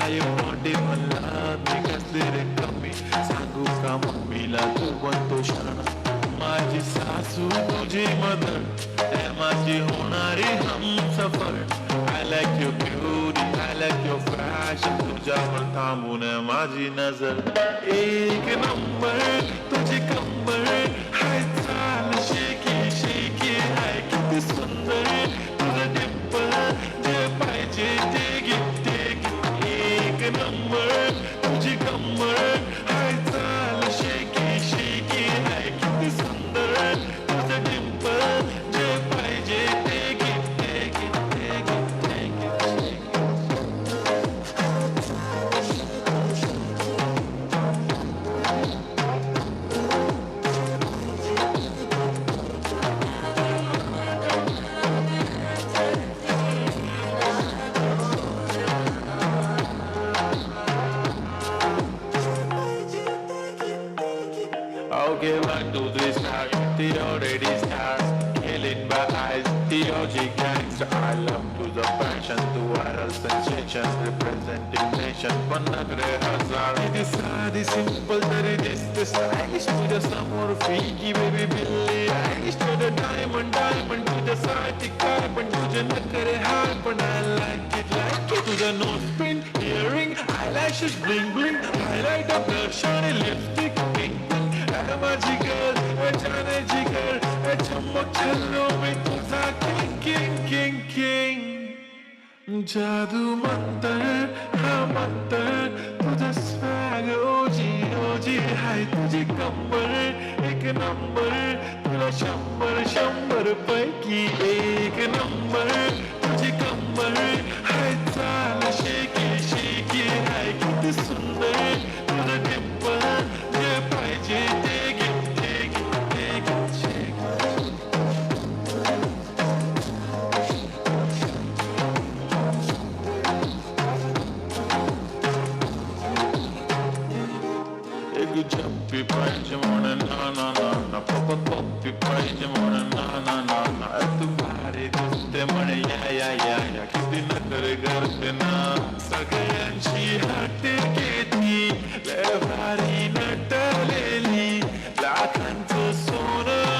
काय मोठे म्हणला मी कसले रे कमी सांगू का मम्मीला तू बनतो शाणा माझी सासू तुझी मदर है माझी होणारी Humsafar I like your beauty, I like your fashion तुझ्यावर थांबून माझी नजर एक नंबर तुझी कंबर हाय चाल शेकी शेकी हाय किती सुंदर तुझं डिंपल जे पाहिजे ते घे एक नंबर तुझी कंबर हाय चाल शेकी शेकी हाय किती सुंदर तुझं डिंपल जे पाहिजे ते घे Okay, 1, 2, 3, start. The already starts. Killing by eyes. The OG gangster. I love to the passion. The viral sensation. Representing nation. Panagre Hazar. It is sad, it's simple. That it is the stylish. To the summer freaky baby Billy. Stylish to the diamond. To the side. The carbon. To the nakare heart. But I like it. To the nose pin. Earring. Eyelashes. Bling bling. Highlight of blush on a lipstick. Pink. माझी girl, जाने जिगर, चमक छल्लों में तुझा king. जादू मंतर, हाँ मंतर, तुझा swag OG हाय तुझी कंबर, एक नंबर, तुला शंभर पैकी एक नंबर, तुझी कंबर, हाय चाल शेकी हाय किती सुंदर, तुझं डिंपल जे पाहिजे ते घे एक जप्पी पाहिजे म्हणून ना पप्पी पाहिजे म्हणून ना तू भारी दिसते म्हणे या किती नकर करते ना सगळ्यांची हात घेतली लय भारी नटलेली लाखांचं सोनं